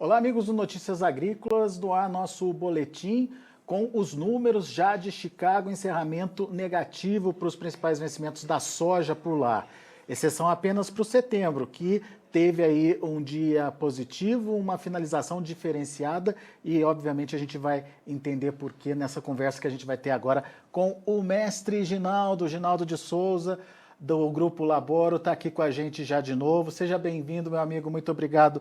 Olá, amigos do Notícias Agrícolas, no ar nosso boletim com os números já de Chicago, encerramento negativo para os principais vencimentos da soja por lá. Exceção apenas para o setembro, que teve aí um dia positivo, uma finalização diferenciada e, obviamente, a gente vai entender por que nessa conversa que a gente vai ter agora com o mestre Ginaldo de Souza, do Grupo Laboro, está aqui com a gente já de novo. Seja bem-vindo, meu amigo, muito obrigado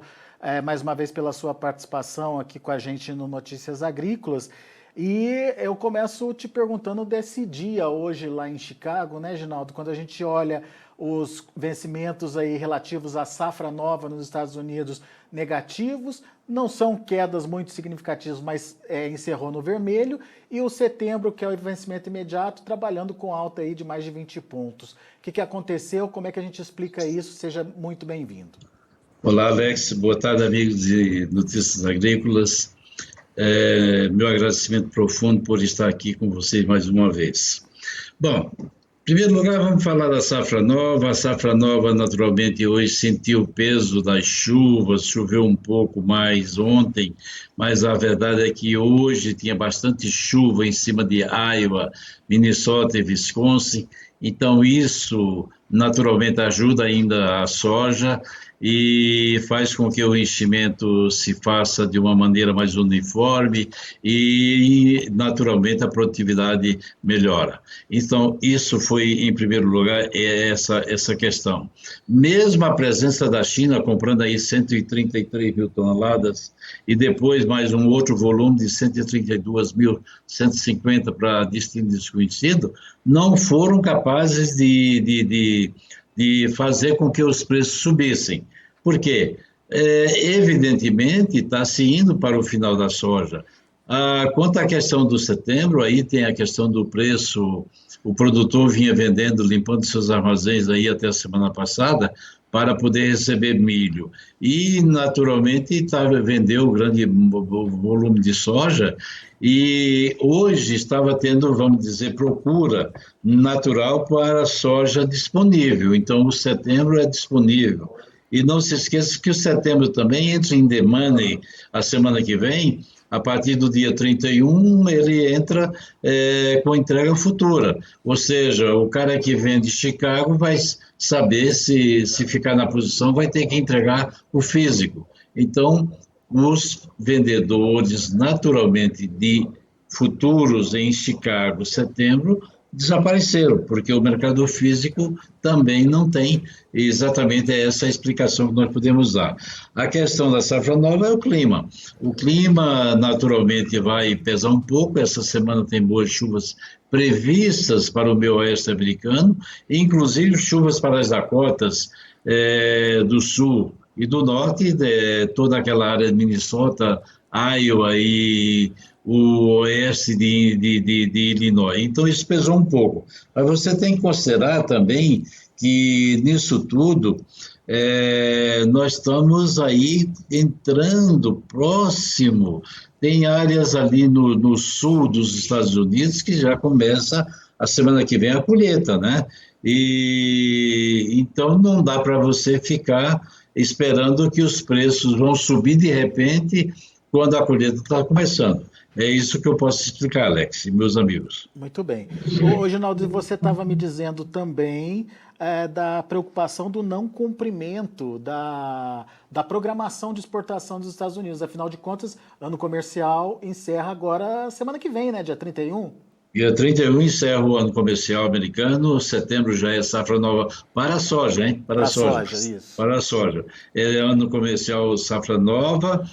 mais uma vez pela sua participação aqui com a gente no Notícias Agrícolas. E eu começo te perguntando desse dia hoje lá em Chicago, né, Ginaldo? Quando a gente olha os vencimentos aí relativos à safra nova nos Estados Unidos negativos, não são quedas muito significativas, mas encerrou no vermelho, e o setembro, que é o vencimento imediato, trabalhando com alta aí de mais de 20 pontos. O que aconteceu? Como é que a gente explica isso? Seja muito bem-vindo. Olá, Alex. Boa tarde, amigos de Notícias Agrícolas. Meu agradecimento profundo por estar aqui com vocês mais uma vez. Bom, em primeiro lugar, vamos falar da safra nova. A safra nova, naturalmente, hoje sentiu o peso das chuvas, choveu um pouco mais ontem, mas a verdade é que hoje tinha bastante chuva em cima de Iowa, Minnesota e Wisconsin, então isso naturalmente ajuda ainda a soja e faz com que o enchimento se faça de uma maneira mais uniforme e, naturalmente, a produtividade melhora. Então, isso foi, em primeiro lugar, essa questão. Mesmo a presença da China comprando aí 133 mil toneladas e depois mais um outro volume de 132.150 para destino desconhecido, não foram capazes de fazer com que os preços subissem. Por quê? Evidentemente, está se indo para o final da soja. Quanto à questão do setembro, aí tem a questão do preço. O produtor vinha vendendo, limpando seus armazéns aí até a semana passada, para poder receber milho. E, naturalmente, vendeu um grande volume de soja e hoje estava tendo, vamos dizer, procura natural para a soja disponível. Então, o setembro é disponível. E não se esqueça que o setembro também entra em demand a semana que vem. A partir do dia 31, ele entra com entrega futura. Ou seja, o cara que vem de Chicago vai saber se ficar na posição, vai ter que entregar o físico. Então, os vendedores, naturalmente, de futuros em Chicago, setembro, desapareceram, porque o mercado físico também não tem exatamente essa explicação que nós podemos dar. A questão da safra nova é o clima. O clima, naturalmente, vai pesar um pouco. Essa semana tem boas chuvas previstas para o meio oeste americano, inclusive chuvas para as Dakotas do sul e do norte, toda aquela área de Minnesota, Iowa e o oeste de Illinois. Então, isso pesou um pouco. Mas você tem que considerar também que, nisso tudo, nós estamos aí entrando próximo. Tem áreas ali no sul dos Estados Unidos que já começa a semana que vem a colheita, né? E então não dá para você ficar esperando que os preços vão subir de repente quando a colheita está começando. É isso que eu posso explicar, Alex, e meus amigos. Muito bem. Ô, Ginaldo, você estava me dizendo também da preocupação do não cumprimento da programação de exportação dos Estados Unidos. Afinal de contas, ano comercial encerra agora semana que vem, né? Dia 31. Dia 31 encerra o ano comercial americano, setembro já é safra nova para a soja, hein? Para a soja, isso. Para a soja. É ano comercial safra nova,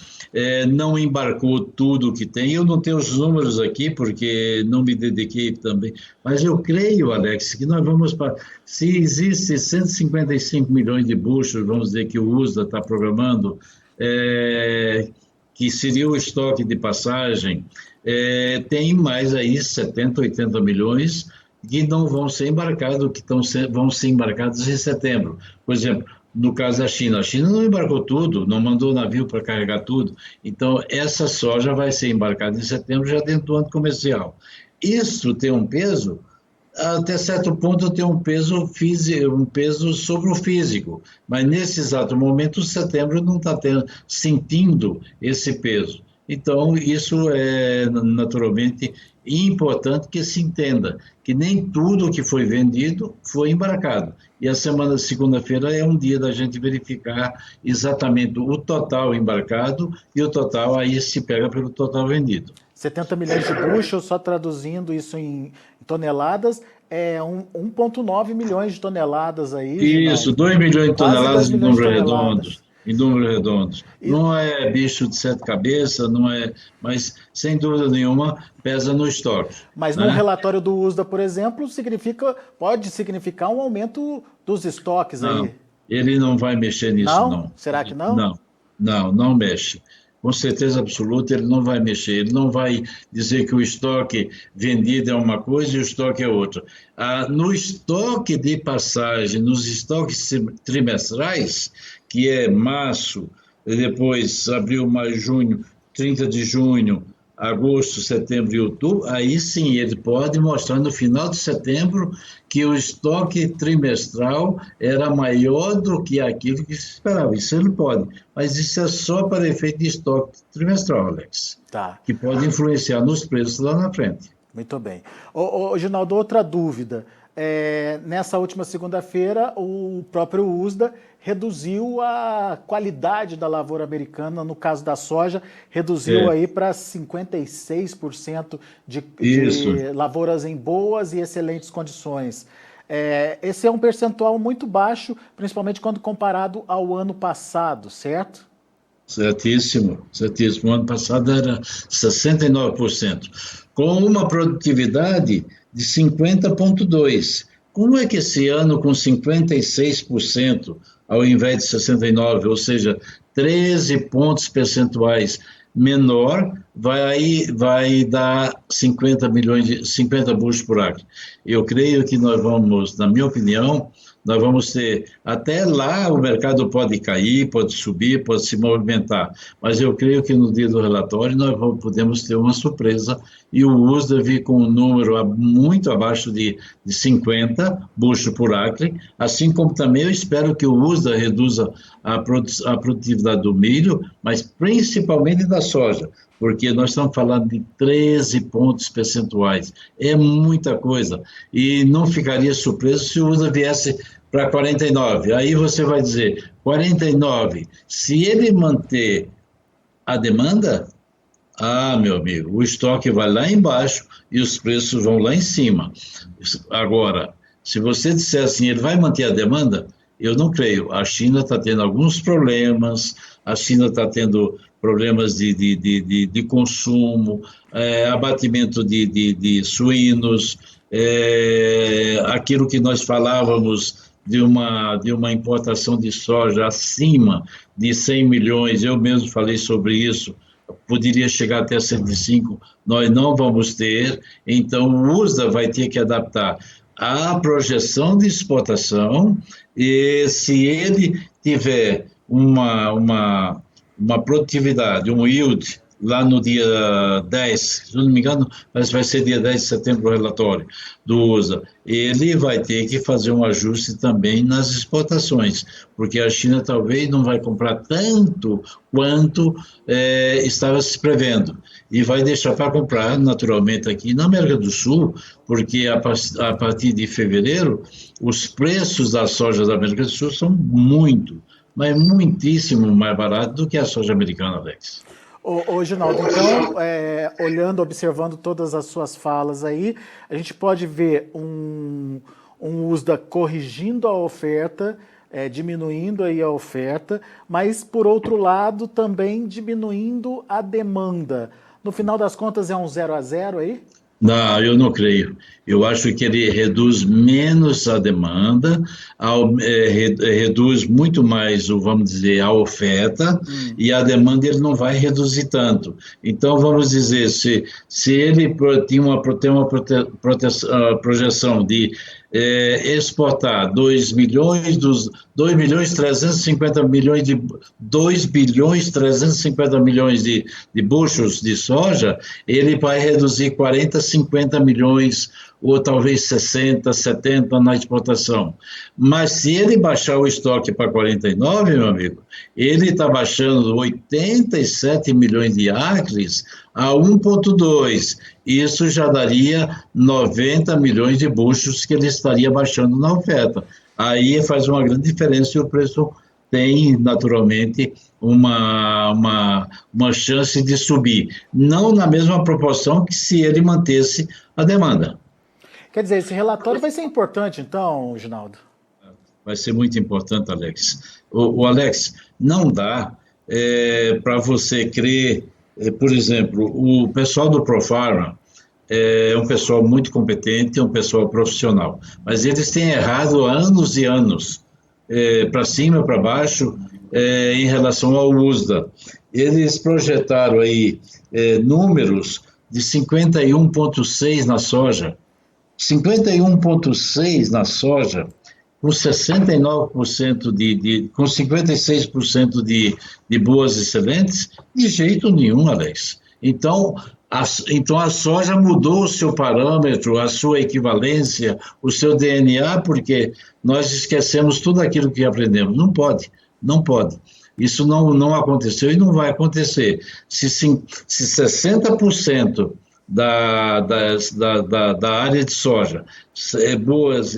não embarcou tudo que tem. Eu não tenho os números aqui, porque não me dediquei também. Mas eu creio, Alex, que nós vamos para... Se existe 155 milhões de bushels, vamos dizer que o USDA está programando, que seria o estoque de passagem, tem mais aí 70, 80 milhões que não vão ser embarcados, vão ser embarcados em setembro. Por exemplo, no caso da China, a China não embarcou tudo, não mandou navio para carregar tudo. Então, essa soja vai ser embarcada em setembro, já dentro do ano comercial. Isso tem um peso até certo ponto tem um peso físico, um peso sobre o físico, mas nesse exato momento, o setembro não está sentindo esse peso. Então, isso é naturalmente importante que se entenda que nem tudo que foi vendido foi embarcado. E a semana de segunda-feira é um dia da gente verificar exatamente o total embarcado e o total aí se pega pelo total vendido. 70 milhões de bushels, só traduzindo isso em toneladas, é 1,9 milhões de toneladas aí, Isso, Ginaldo. 2 milhões de Quase 2 toneladas em milhões de números toneladas. redondos. Em números redondos. E- Não é bicho de sete cabeças, não é, mas sem dúvida nenhuma pesa no estoque. Mas num Né? relatório do USDA, por exemplo, pode significar um aumento dos estoques Não, aí. ele não vai mexer nisso, Não? não. Será que não? Não mexe. Com certeza absoluta, ele não vai mexer. Ele não vai dizer que o estoque vendido é uma coisa e o estoque é outra. No estoque de passagem, nos estoques trimestrais, que é março, depois abril, maio, junho, 30 de junho, agosto, setembro e outubro, aí sim ele pode mostrar no final de setembro que o estoque trimestral era maior do que aquilo que se esperava. Isso ele pode, mas isso é só para efeito de estoque trimestral, Alex, Tá. que pode influenciar nos preços lá na frente. Muito bem. Ô, Ginaldo, outra dúvida. Nessa última segunda-feira, o próprio USDA reduziu a qualidade da lavoura americana, no caso da soja, reduziu aí para 56% de lavouras em boas e excelentes condições. Esse é um percentual muito baixo, principalmente quando comparado ao ano passado, certo? Certíssimo, certíssimo. O ano passado era 69%, com uma produtividade de 50,2%. Como é que esse ano, com 56%, ao invés de 69%, ou seja, 13 pontos percentuais menor, vai dar 50 bushels por acre. Eu creio que nós vamos, na minha opinião, nós vamos ter, até lá o mercado pode cair, pode subir, pode se movimentar, mas eu creio que no dia do relatório nós podemos ter uma surpresa e o USDA vir com um número muito abaixo de 50 bushels por acre, assim como também eu espero que o USDA reduza a produtividade do milho, mas principalmente da soja, porque nós estamos falando de 13 pontos percentuais, é muita coisa, e não ficaria surpreso se o USDA viesse para 49, aí você vai dizer, 49, se ele manter a demanda, meu amigo, o estoque vai lá embaixo e os preços vão lá em cima. Agora, se você disser assim, ele vai manter a demanda, eu não creio. A China está tendo alguns problemas, a China está tendo problemas de consumo, abatimento de suínos, aquilo que nós falávamos de uma importação de soja acima de 100 milhões, eu mesmo falei sobre isso, poderia chegar até 105, nós não vamos ter, então o USDA vai ter que adaptar a projeção de exportação e se ele tiver uma produtividade, um yield, lá no dia 10, se não me engano, mas vai ser dia 10 de setembro o relatório do USA, ele vai ter que fazer um ajuste também nas exportações, porque a China talvez não vai comprar tanto quanto estava se prevendo, e vai deixar para comprar naturalmente aqui na América do Sul, porque a partir de fevereiro, os preços da soja da América do Sul são mas muitíssimo mais baratos do que a soja americana, Alex. Ô, Ginaldo, então, olhando, observando todas as suas falas aí, a gente pode ver um USDA corrigindo a oferta, diminuindo aí a oferta, mas, por outro lado, também diminuindo a demanda. No final das contas, é um 0-0 aí? Não, eu não creio. Eu acho que ele reduz menos a demanda, reduz muito mais, vamos dizer, a oferta, e a demanda ele não vai reduzir tanto. Então, vamos dizer, se ele tem uma projeção de exportar 2 bilhões 350 milhões de 2 bilhões 350 milhões de bushels de soja, ele vai reduzir 40, 50 milhões ou talvez 60, 70 na exportação. Mas se ele baixar o estoque para 49, meu amigo, ele está baixando 87 milhões de acres a 1,2. Isso já daria 90 milhões de buchos que ele estaria baixando na oferta. Aí faz uma grande diferença e o preço tem, naturalmente, uma chance de subir. Não na mesma proporção que se ele mantesse a demanda. Quer dizer, esse relatório vai ser importante, então, Ginaldo? Vai ser muito importante, Alex. O Alex, não dá para você crer, por exemplo, o pessoal do Profarma é um pessoal muito competente, é um pessoal profissional, mas eles têm errado há anos e anos, para cima, para baixo, em relação ao USDA. Eles projetaram aí números de 51,6 na soja, 51,6 na soja, com 69% com 56% de boas excelentes, de jeito nenhum, Alex. Então a soja mudou o seu parâmetro, a sua equivalência, o seu DNA, porque nós esquecemos tudo aquilo que aprendemos. Não pode, não pode. Isso não aconteceu e não vai acontecer. Se 60% da área de soja, boas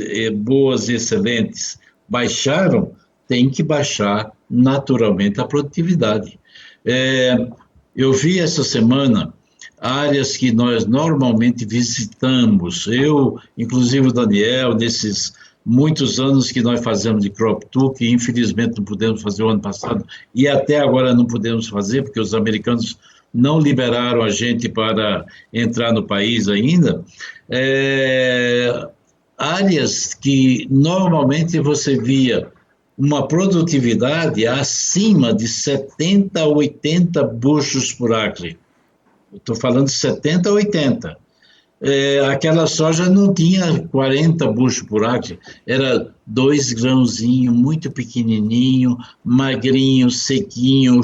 e excelentes, baixaram, tem que baixar naturalmente a produtividade. Eu vi essa semana áreas que nós normalmente visitamos, eu, inclusive o Daniel, nesses muitos anos que nós fazemos de crop tour, que infelizmente não pudemos fazer o ano passado, e até agora não podemos fazer, porque os americanos não liberaram a gente para entrar no país ainda, áreas que normalmente você via uma produtividade acima de 70, 80 buchos por acre. Estou falando de 70, 80. Aquela soja não tinha 40 buchos por acre, era 2 grãozinhos, muito pequenininho, magrinho, sequinho,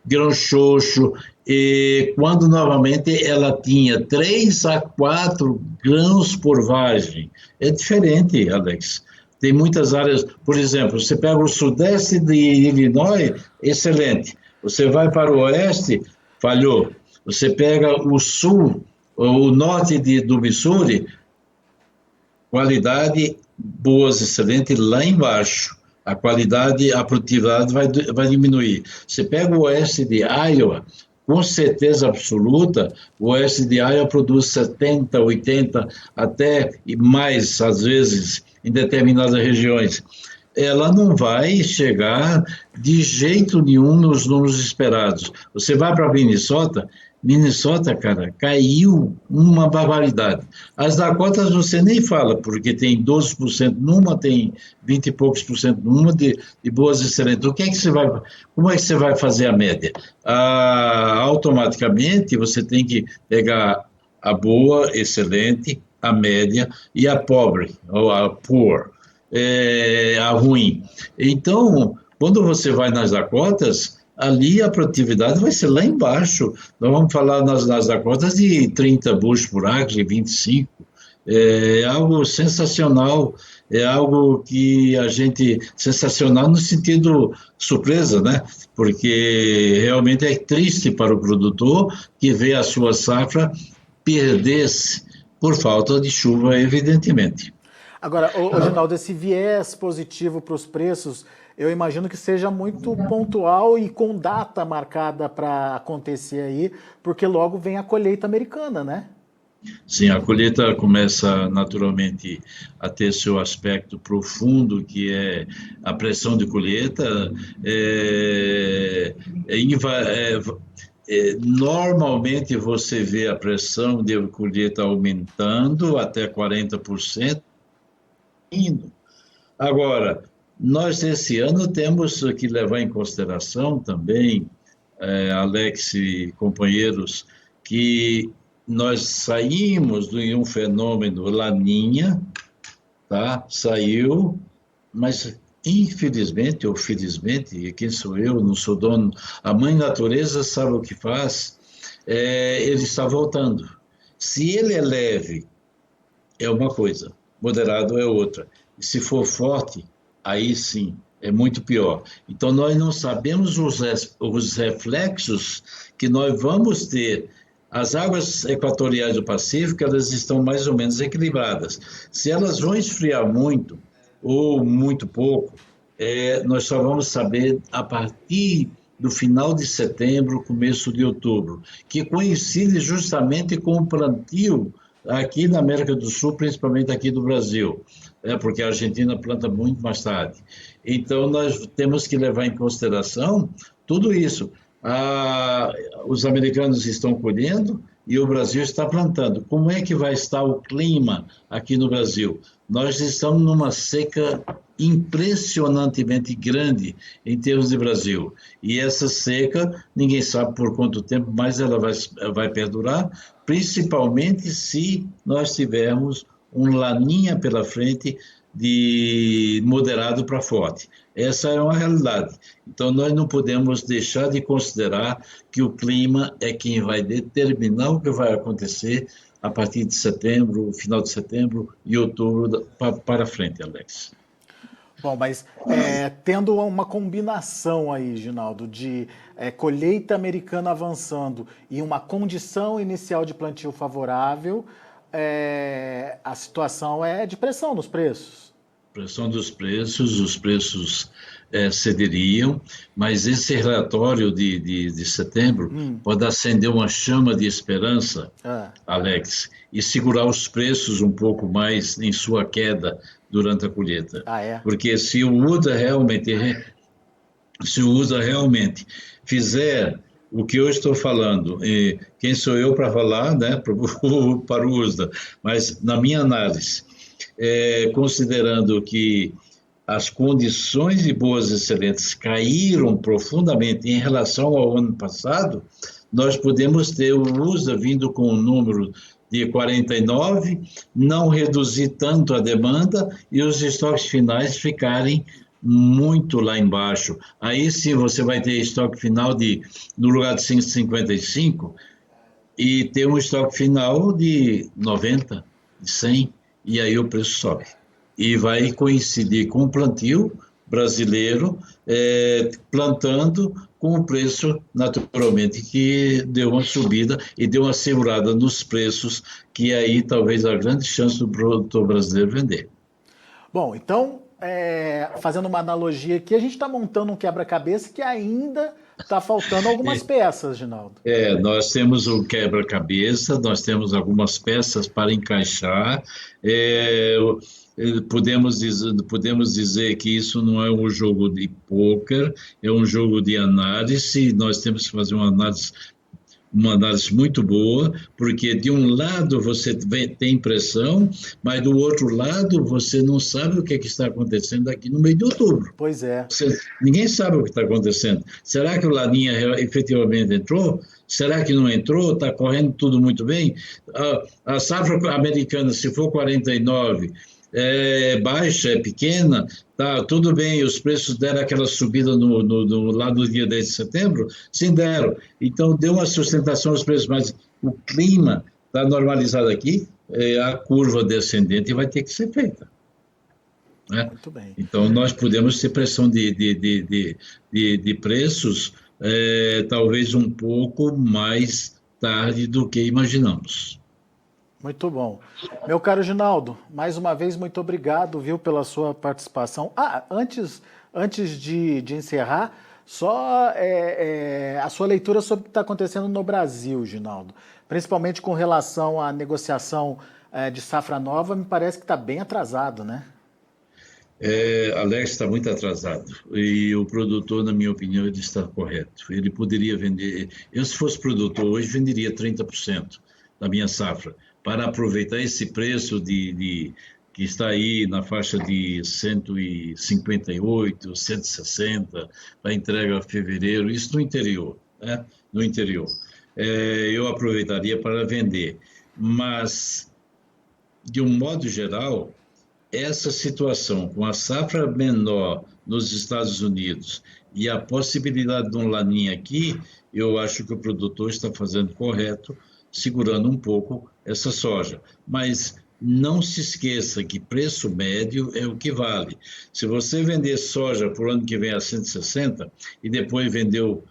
grão xoxo, e quando novamente ela tinha 3 a 4 grãos por vagem. É diferente, Alex. Tem muitas áreas, por exemplo, você pega o sudeste de Illinois, excelente. Você vai para o oeste, falhou. Você pega o sul, o norte do Missouri, qualidade boas, excelente, lá embaixo. A qualidade, a produtividade vai diminuir. Você pega o oeste de Iowa, com certeza absoluta, o oeste de Iowa produz 70, 80, até e mais, às vezes, em determinadas regiões. Ela não vai chegar de jeito nenhum nos números esperados. Você vai para Minnesota, cara, caiu uma barbaridade. As Dakotas você nem fala, porque tem 12% numa, tem 20 e poucos por cento numa de boas excelentes. Como é que você vai fazer a média? Automaticamente você tem que pegar a boa, excelente, a média e a pobre, ou a poor, a ruim. Então, quando você vai nas Dakotas, ali a produtividade vai ser lá embaixo. Nós vamos falar nas Dakotas de 30 buchos por acre, 25. É algo sensacional, é algo que sensacional no sentido surpresa, né? Porque realmente é triste para o produtor que vê a sua safra perder-se por falta de chuva, evidentemente. Agora, Ginaldo, esse viés positivo para os preços, eu imagino que seja muito pontual e com data marcada para acontecer aí, porque logo vem a colheita americana, né? Sim, a colheita começa naturalmente a ter seu aspecto profundo, que é a pressão de colheita. Normalmente você vê a pressão de colheita aumentando até 40%. Agora, nós esse ano temos que levar em consideração também, Alex e companheiros, que nós saímos de um fenômeno Laninha, tá? Saiu, mas infelizmente ou felizmente, e quem sou eu, não sou dono, a mãe natureza sabe o que faz, ele está voltando. Se ele é leve é uma coisa, moderado é outra. E se for forte, aí sim, é muito pior. Então, nós não sabemos os reflexos que nós vamos ter. As águas equatoriais do Pacífico, elas estão mais ou menos equilibradas. Se elas vão esfriar muito ou muito pouco, nós só vamos saber a partir do final de setembro, começo de outubro, que coincide justamente com o plantio aqui na América do Sul, principalmente aqui do Brasil, porque a Argentina planta muito mais tarde. Então, nós temos que levar em consideração tudo isso. Os americanos estão colhendo e o Brasil está plantando. Como é que vai estar o clima aqui no Brasil? Nós estamos numa seca impressionantemente grande em termos de Brasil. E essa seca, ninguém sabe por quanto tempo mais ela vai perdurar, principalmente se nós tivermos um laninha pela frente de moderado para forte. Essa é uma realidade. Então, nós não podemos deixar de considerar que o clima é quem vai determinar o que vai acontecer a partir de setembro, final de setembro e outubro para frente, Alex. Bom, mas tendo uma combinação aí, Ginaldo, de colheita americana avançando e uma condição inicial de plantio favorável, a situação é de pressão nos preços. Pressão dos preços, os preços cederiam, mas esse relatório de setembro pode acender uma chama de esperança, Alex, e segurar os preços um pouco mais em sua queda durante a colheita. Porque se o USDA realmente fizer o que eu estou falando, quem sou eu para falar, né, para o USDA, mas na minha análise, considerando que as condições de boas excelentes caíram profundamente em relação ao ano passado, nós podemos ter o USDA vindo com um número de 49, não reduzir tanto a demanda e os estoques finais ficarem muito lá embaixo. Aí sim você vai ter estoque final no lugar de 155 e ter um estoque final de 90, de 100, e aí o preço sobe. E vai coincidir com o plantio brasileiro plantando com o preço, naturalmente, que deu uma subida e deu uma segurada nos preços, que aí talvez a grande chance do produtor brasileiro vender. Bom, então, fazendo uma analogia aqui, a gente está montando um quebra-cabeça que ainda está faltando algumas peças, Ginaldo. Nós temos um quebra-cabeça, nós temos algumas peças para encaixar. Podemos dizer que isso não é um jogo de pôquer, é um jogo de análise. Nós temos que fazer uma análise muito boa, porque de um lado você tem pressão, mas do outro lado você não sabe o que está acontecendo aqui no mês de outubro. Pois é. Ninguém sabe o que está acontecendo. Será que o Laninha efetivamente entrou? Será que não entrou? Está correndo tudo muito bem? A safra americana, se for 49, baixa, é pequena, tá, tudo bem, os preços deram aquela subida lá no dia 10 de setembro? Sim, deram. Então, deu uma sustentação aos preços, mas o clima está normalizado aqui, a curva descendente vai ter que ser feita. Né? Muito bem. Então, nós podemos ter pressão de preços talvez um pouco mais tarde do que imaginamos. Muito bom. Meu caro Ginaldo, mais uma vez, muito obrigado, viu, pela sua participação. Antes de encerrar, só a sua leitura sobre o que está acontecendo no Brasil, Ginaldo. Principalmente com relação à negociação de safra nova, me parece que está bem atrasado, né? Alex, está muito atrasado. E o produtor, na minha opinião, ele está correto. Ele poderia vender... Eu, se fosse produtor hoje, venderia 30% da minha safra, para aproveitar esse preço que está aí na faixa de 158, 160, para entrega a fevereiro, isso no interior, né? No interior. Eu aproveitaria para vender, mas, de um modo geral, essa situação com a safra menor nos Estados Unidos e a possibilidade de um laninha aqui, eu acho que o produtor está fazendo correto, segurando um pouco essa soja. Mas não se esqueça que preço médio é o que vale. Se você vender soja por ano que vem a 160 e depois vendeu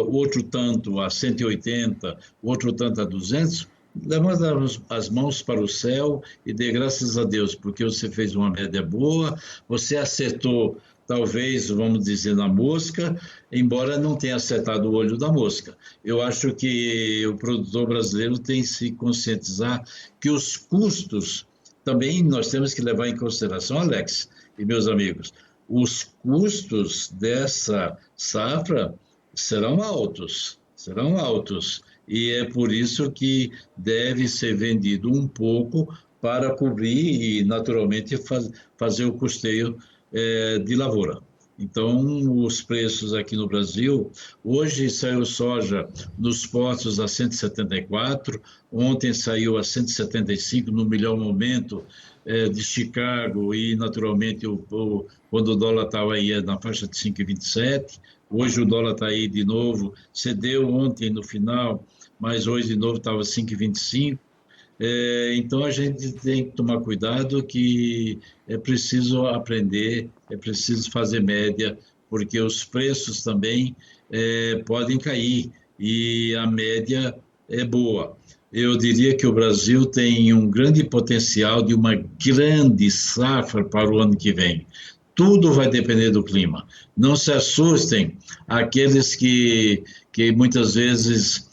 outro tanto a 180, outro tanto a 200, levanta as mãos para o céu e dê graças a Deus, porque você fez uma média boa, você acertou, talvez, vamos dizer, na mosca, embora não tenha acertado o olho da mosca. Eu acho que o produtor brasileiro tem que se conscientizar que os custos também nós temos que levar em consideração, Alex e meus amigos, os custos dessa safra serão altos, e é por isso que deve ser vendido um pouco para cobrir e, naturalmente, fazer o custeio de lavoura. Então, os preços aqui no Brasil, hoje saiu soja nos portos a 174, ontem saiu a 175 no melhor momento de Chicago e, naturalmente, quando o dólar estava aí na faixa de 5,27, hoje o dólar está aí de novo, cedeu ontem no final, mas hoje de novo estava 5,25. Então, a gente tem que tomar cuidado que é preciso aprender, é preciso fazer média, porque os preços também podem cair e a média é boa. Eu diria que o Brasil tem um grande potencial de uma grande safra para o ano que vem. Tudo vai depender do clima. Não se assustem aqueles que muitas vezes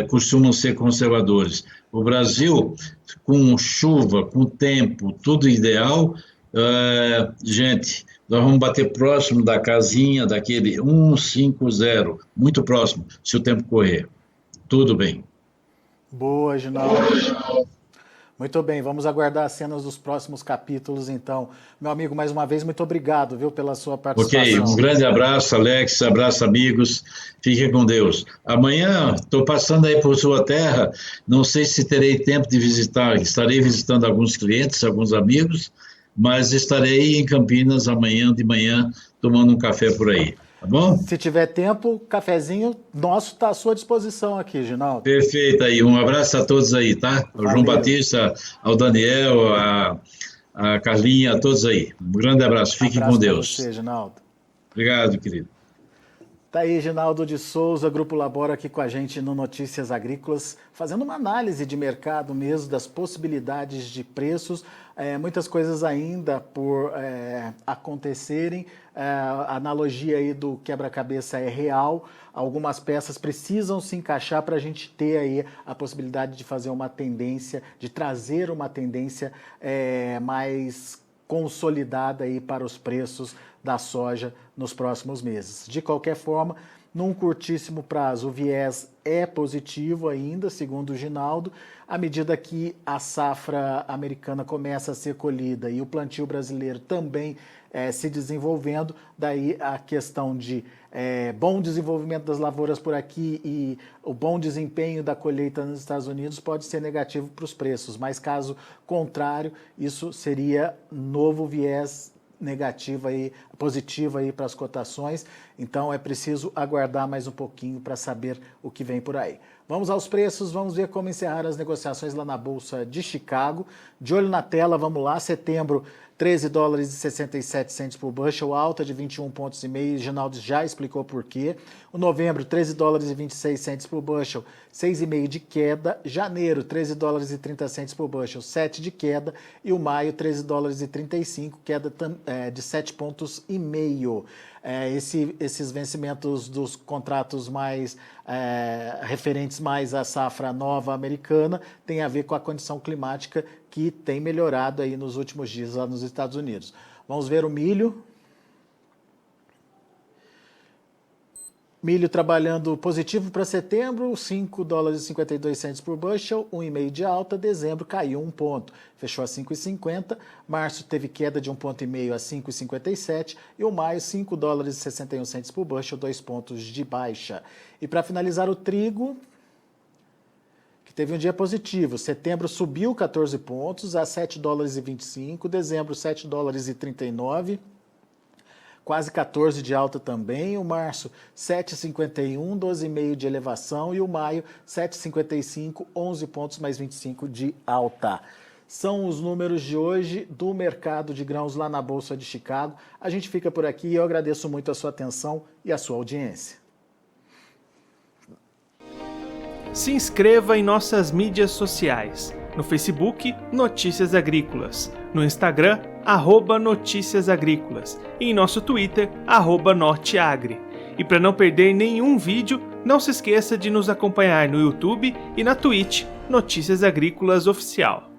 costumam ser conservadores. O Brasil, com chuva, com tempo, tudo ideal, gente, nós vamos bater próximo da casinha, daquele 150, muito próximo, se o tempo correr. Tudo bem. Boa, Ginaldo. Muito bem, vamos aguardar as cenas dos próximos capítulos, então. Meu amigo, mais uma vez, muito obrigado, viu, pela sua participação. Ok, um grande abraço, Alex, abraço, amigos, fiquem com Deus. Amanhã, estou passando aí por sua terra, não sei se terei tempo de visitar, estarei visitando alguns clientes, alguns amigos, mas estarei em Campinas amanhã de manhã, tomando um café por aí. Tá bom? Se tiver tempo, cafezinho nosso está à sua disposição aqui, Ginaldo. Perfeito aí, um abraço a todos aí, tá? Ao João Batista, ao Daniel, a Carlinha, a todos aí. Um grande abraço, fiquem com Deus. Para você, Ginaldo. Obrigado, querido. Tá aí, Ginaldo de Souza, Grupo Labora, aqui com a gente no Notícias Agrícolas, fazendo uma análise de mercado mesmo, das possibilidades de preços, muitas coisas ainda por acontecerem, a analogia aí do quebra-cabeça é real, algumas peças precisam se encaixar para a gente ter aí a possibilidade de fazer uma tendência, de trazer uma tendência mais consolidada aí para os preços da soja nos próximos meses. De qualquer forma, num curtíssimo prazo, o viés é positivo ainda, segundo o Ginaldo, à medida que a safra americana começa a ser colhida e o plantio brasileiro também se desenvolvendo, daí a questão de bom desenvolvimento das lavouras por aqui e o bom desempenho da colheita nos Estados Unidos pode ser negativo para os preços, mas caso contrário, isso seria novo viés negativo aí, positivo aí para as cotações, então é preciso aguardar mais um pouquinho para saber o que vem por aí. Vamos aos preços, vamos ver como encerrar as negociações lá na Bolsa de Chicago. De olho na tela, vamos lá, setembro, 13 dólares e 67 centes por bushel, alta de 21,5 pontos, Ginaldo já explicou por quê. O novembro, 13 dólares e 26 centes por bushel, 6,5 de queda. Janeiro, 13 dólares e 30 centes por bushel, 7 de queda. E o maio, 13 dólares e 35, queda de 7,5 pontos. Esses vencimentos dos contratos mais referentes mais à safra nova americana tem a ver com a condição climática que tem melhorado aí nos últimos dias lá nos Estados Unidos. Vamos ver o milho. Milho trabalhando positivo para setembro, 5 dólares e 52 centes por bushel, 1,5 de alta. Dezembro caiu 1 ponto, fechou a 5,50. Março teve queda de 1,5 ponto a 5,57. E o maio, 5 dólares e 61 centes por bushel, 2 pontos de baixa. E para finalizar o trigo, que teve um dia positivo. Setembro subiu 14 pontos a 7 dólares e 25. Dezembro, 7 dólares e 39. Quase 14 de alta também, o março 7,51, 12,5 de elevação e o maio 7,55, 11 pontos mais 25 de alta. são os números de hoje do mercado de grãos lá na Bolsa de Chicago. A gente fica por aqui e eu agradeço muito a sua atenção e a sua audiência. Se inscreva em nossas mídias sociais. No Facebook, Notícias Agrícolas. No Instagram, @Notícias Agrícolas. E em nosso Twitter, @Norteagri. E para não perder nenhum vídeo, não se esqueça de nos acompanhar no YouTube e na Twitch, Notícias Agrícolas Oficial.